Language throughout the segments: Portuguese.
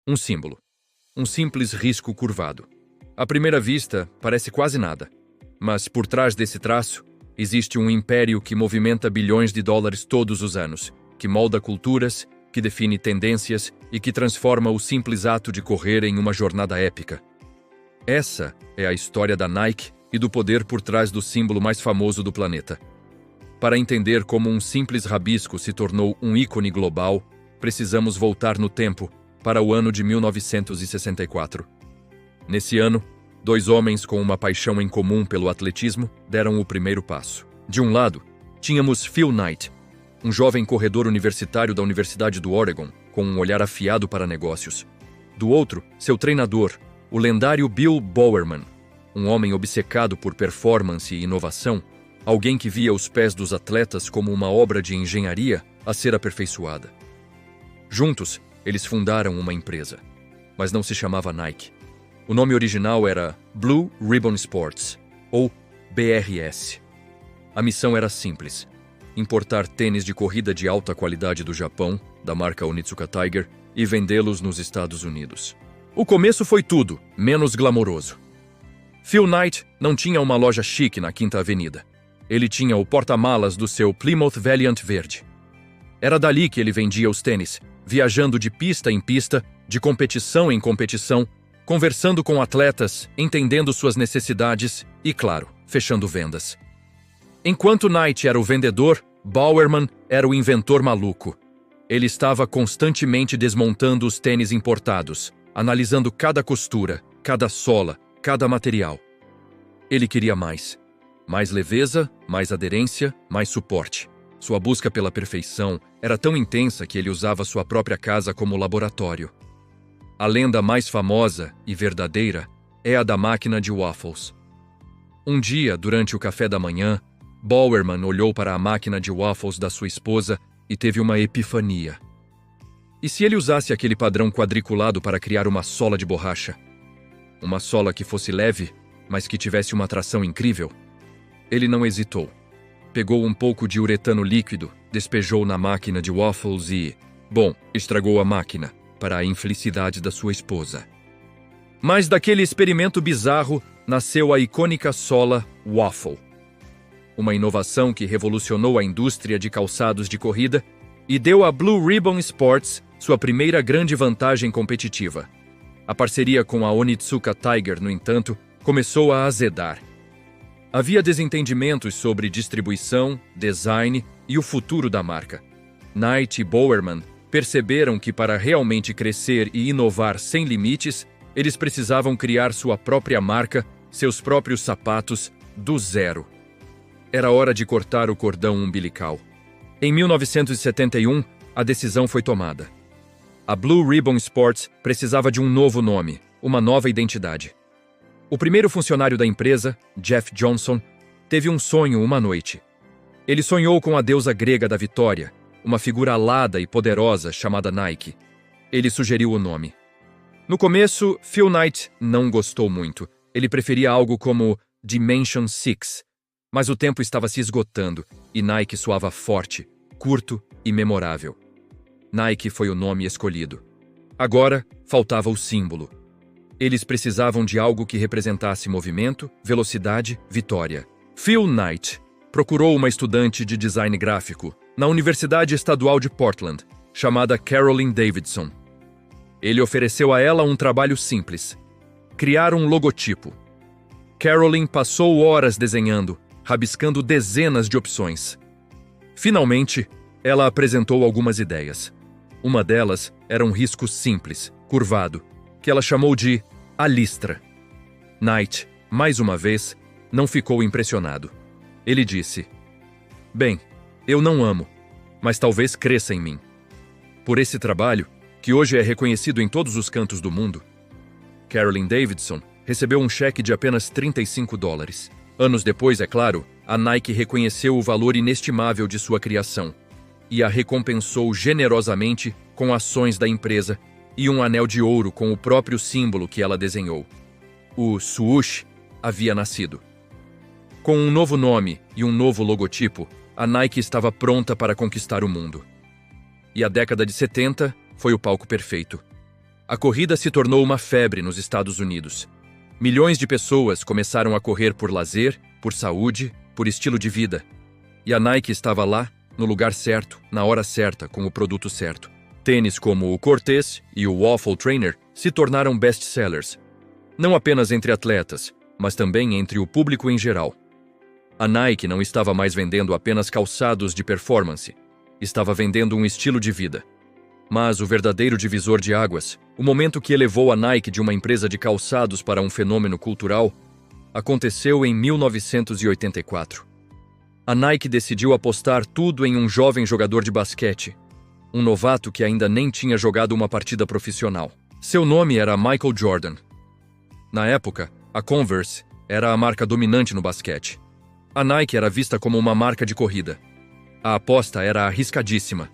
Um símbolo. Um simples risco curvado. À primeira vista, parece quase nada. Mas por trás desse traço, existe um império que movimenta bilhões de dólares todos os anos, que molda culturas, que define tendências e que transforma o simples ato de correr em uma jornada épica. Essa é a história da Nike e do poder por trás do símbolo mais famoso do planeta. Para entender como um simples rabisco se tornou um ícone global, precisamos voltar no tempo para o ano de 1964. Nesse ano, dois homens com uma paixão em comum pelo atletismo deram o primeiro passo. De um lado, tínhamos Phil Knight, um jovem corredor universitário da Universidade do Oregon, com um olhar afiado para negócios. Do outro, seu treinador, o lendário Bill Bowerman, um homem obcecado por performance e inovação, alguém que via os pés dos atletas como uma obra de engenharia a ser aperfeiçoada. Juntos, eles fundaram uma empresa, mas não se chamava Nike. O nome original era Blue Ribbon Sports, ou BRS. A missão era simples: importar tênis de corrida de alta qualidade do Japão, da marca Onitsuka Tiger, e vendê-los nos Estados Unidos. O começo foi tudo, menos glamouroso. Phil Knight não tinha uma loja chique na Quinta Avenida. Ele tinha o porta-malas do seu Plymouth Valiant verde. Era dali que ele vendia os tênis, viajando de pista em pista, de competição em competição, conversando com atletas, entendendo suas necessidades e, claro, fechando vendas. Enquanto Knight era o vendedor, Bowerman era o inventor maluco. Ele estava constantemente desmontando os tênis importados, analisando cada costura, cada sola, cada material. Ele queria mais. Mais leveza, mais aderência, mais suporte. Sua busca pela perfeição era tão intensa que ele usava sua própria casa como laboratório. A lenda mais famosa e verdadeira é a da máquina de waffles. Um dia, durante o café da manhã, Bowerman olhou para a máquina de waffles da sua esposa e teve uma epifania. E se ele usasse aquele padrão quadriculado para criar uma sola de borracha? Uma sola que fosse leve, mas que tivesse uma tração incrível? Ele não hesitou. Pegou um pouco de uretano líquido, despejou na máquina de waffles e, estragou a máquina, para a infelicidade da sua esposa. Mas daquele experimento bizarro nasceu a icônica sola Waffle. Uma inovação que revolucionou a indústria de calçados de corrida e deu a Blue Ribbon Sports sua primeira grande vantagem competitiva. A parceria com a Onitsuka Tiger, no entanto, começou a azedar. Havia desentendimentos sobre distribuição, design e o futuro da marca. Knight e Bowerman perceberam que para realmente crescer e inovar sem limites, eles precisavam criar sua própria marca, seus próprios sapatos, do zero. Era hora de cortar o cordão umbilical. Em 1971, a decisão foi tomada. A Blue Ribbon Sports precisava de um novo nome, uma nova identidade. O primeiro funcionário da empresa, Jeff Johnson, teve um sonho uma noite. Ele sonhou com a deusa grega da vitória, uma figura alada e poderosa chamada Nike. Ele sugeriu o nome. No começo, Phil Knight não gostou muito. Ele preferia algo como Dimension 6. Mas o tempo estava se esgotando e Nike soava forte, curto e memorável. Nike foi o nome escolhido. Agora, faltava o símbolo. Eles precisavam de algo que representasse movimento, velocidade, vitória. Phil Knight procurou uma estudante de design gráfico na Universidade Estadual de Portland, chamada Carolyn Davidson. Ele ofereceu a ela um trabalho simples: criar um logotipo. Carolyn passou horas desenhando, rabiscando dezenas de opções. Finalmente, ela apresentou algumas ideias. Uma delas era um risco simples, curvado, que ela chamou de a listra. Knight, mais uma vez, não ficou impressionado. Ele disse: "Bem, eu não amo, mas talvez cresça em mim." Por esse trabalho, que hoje é reconhecido em todos os cantos do mundo, Carolyn Davidson recebeu um cheque de apenas $35. Anos depois, é claro, a Nike reconheceu o valor inestimável de sua criação e a recompensou generosamente com ações da empresa e um anel de ouro com o próprio símbolo que ela desenhou. O swoosh havia nascido. Com um novo nome e um novo logotipo, a Nike estava pronta para conquistar o mundo. E a década de 70 foi o palco perfeito. A corrida se tornou uma febre nos Estados Unidos. Milhões de pessoas começaram a correr por lazer, por saúde, por estilo de vida. E a Nike estava lá, no lugar certo, na hora certa, com o produto certo. Tênis como o Cortez e o Waffle Trainer se tornaram best-sellers, não apenas entre atletas, mas também entre o público em geral. A Nike não estava mais vendendo apenas calçados de performance, estava vendendo um estilo de vida. Mas o verdadeiro divisor de águas, o momento que elevou a Nike de uma empresa de calçados para um fenômeno cultural, aconteceu em 1984. A Nike decidiu apostar tudo em um jovem jogador de basquete, um novato que ainda nem tinha jogado uma partida profissional. Seu nome era Michael Jordan. Na época, a Converse era a marca dominante no basquete. A Nike era vista como uma marca de corrida. A aposta era arriscadíssima.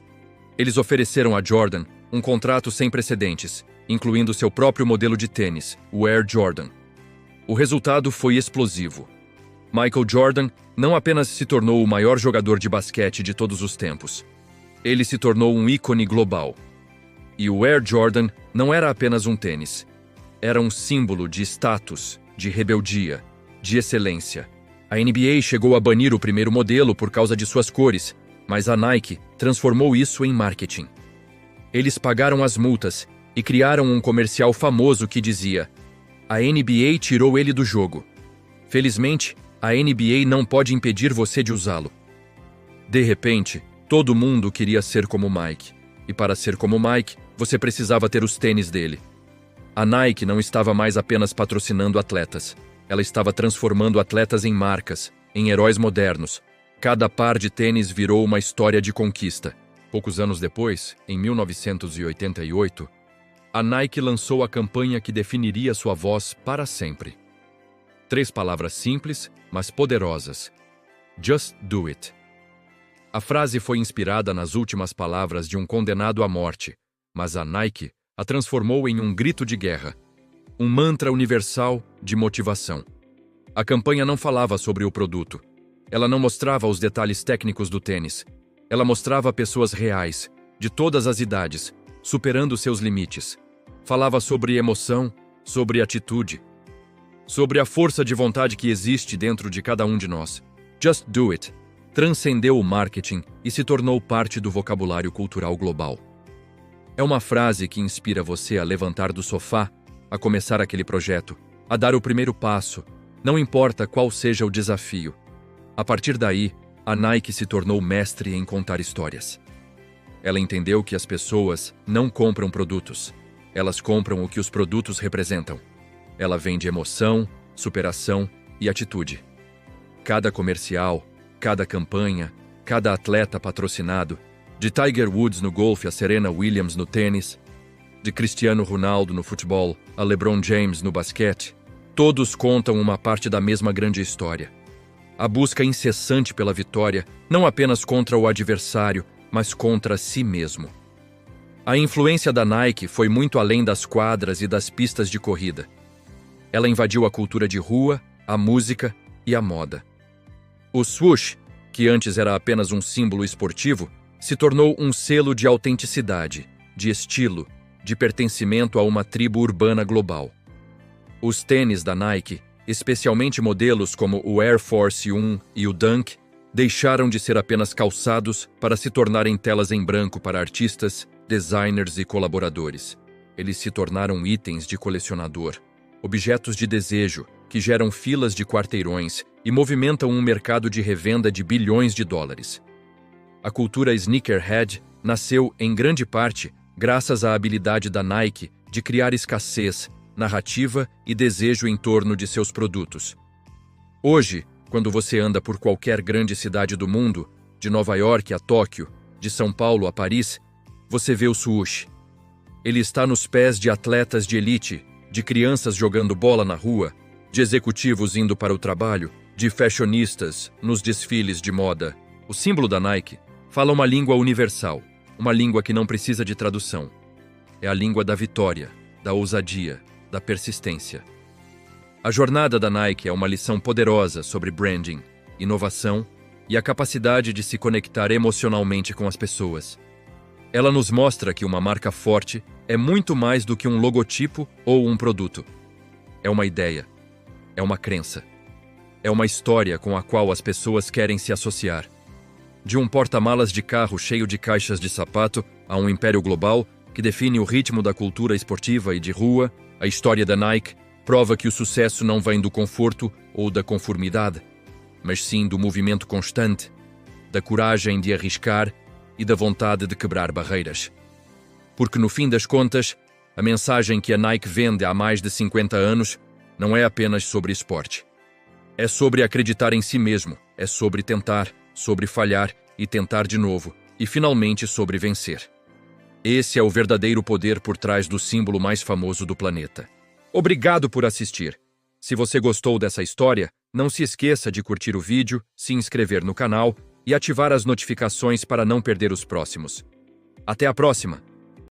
Eles ofereceram a Jordan um contrato sem precedentes, incluindo seu próprio modelo de tênis, o Air Jordan. O resultado foi explosivo. Michael Jordan não apenas se tornou o maior jogador de basquete de todos os tempos, ele se tornou um ícone global. E o Air Jordan não era apenas um tênis. Era um símbolo de status, de rebeldia, de excelência. A NBA chegou a banir o primeiro modelo por causa de suas cores, mas a Nike transformou isso em marketing. Eles pagaram as multas e criaram um comercial famoso que dizia: "A NBA tirou ele do jogo. Felizmente, a NBA não pode impedir você de usá-lo." De repente, todo mundo queria ser como Mike. E para ser como Mike, você precisava ter os tênis dele. A Nike não estava mais apenas patrocinando atletas. Ela estava transformando atletas em marcas, em heróis modernos. Cada par de tênis virou uma história de conquista. Poucos anos depois, em 1988, a Nike lançou a campanha que definiria sua voz para sempre. 3 palavras simples, mas poderosas. Just do it. A frase foi inspirada nas últimas palavras de um condenado à morte, mas a Nike a transformou em um grito de guerra, um mantra universal de motivação. A campanha não falava sobre o produto. Ela não mostrava os detalhes técnicos do tênis. Ela mostrava pessoas reais, de todas as idades, superando seus limites. Falava sobre emoção, sobre atitude, sobre a força de vontade que existe dentro de cada um de nós. Just do it transcendeu o marketing e se tornou parte do vocabulário cultural global. É uma frase que inspira você a levantar do sofá, a começar aquele projeto, a dar o primeiro passo, não importa qual seja o desafio. A partir daí, a Nike se tornou mestre em contar histórias. Ela entendeu que as pessoas não compram produtos, elas compram o que os produtos representam. Ela vende emoção, superação e atitude. Cada comercial, cada campanha, cada atleta patrocinado, de Tiger Woods no golfe a Serena Williams no tênis, de Cristiano Ronaldo no futebol a LeBron James no basquete, todos contam uma parte da mesma grande história. A busca incessante pela vitória, não apenas contra o adversário, mas contra si mesmo. A influência da Nike foi muito além das quadras e das pistas de corrida. Ela invadiu a cultura de rua, a música e a moda. O swoosh, que antes era apenas um símbolo esportivo, se tornou um selo de autenticidade, de estilo, de pertencimento a uma tribo urbana global. Os tênis da Nike, especialmente modelos como o Air Force 1 e o Dunk, deixaram de ser apenas calçados para se tornarem telas em branco para artistas, designers e colaboradores. Eles se tornaram itens de colecionador, objetos de desejo que geram filas de quarteirões e movimentam um mercado de revenda de bilhões de dólares. A cultura sneakerhead nasceu, em grande parte, graças à habilidade da Nike de criar escassez, narrativa e desejo em torno de seus produtos. Hoje, quando você anda por qualquer grande cidade do mundo, de Nova York a Tóquio, de São Paulo a Paris, você vê o swoosh. Ele está nos pés de atletas de elite, de crianças jogando bola na rua, de executivos indo para o trabalho, de fashionistas nos desfiles de moda. O símbolo da Nike fala uma língua universal, uma língua que não precisa de tradução. É a língua da vitória, da ousadia, da persistência. A jornada da Nike é uma lição poderosa sobre branding, inovação e a capacidade de se conectar emocionalmente com as pessoas. Ela nos mostra que uma marca forte é muito mais do que um logotipo ou um produto. É uma ideia, é uma crença, é uma história com a qual as pessoas querem se associar. De um porta-malas de carro cheio de caixas de sapato a um império global que define o ritmo da cultura esportiva e de rua, a história da Nike prova que o sucesso não vem do conforto ou da conformidade, mas sim do movimento constante, da coragem de arriscar e da vontade de quebrar barreiras. Porque, no fim das contas, a mensagem que a Nike vende há mais de 50 anos não é apenas sobre esporte. É sobre acreditar em si mesmo, é sobre tentar, sobre falhar e tentar de novo, e finalmente sobre vencer. Esse é o verdadeiro poder por trás do símbolo mais famoso do planeta. Obrigado por assistir. Se você gostou dessa história, não se esqueça de curtir o vídeo, se inscrever no canal e ativar as notificações para não perder os próximos. Até a próxima!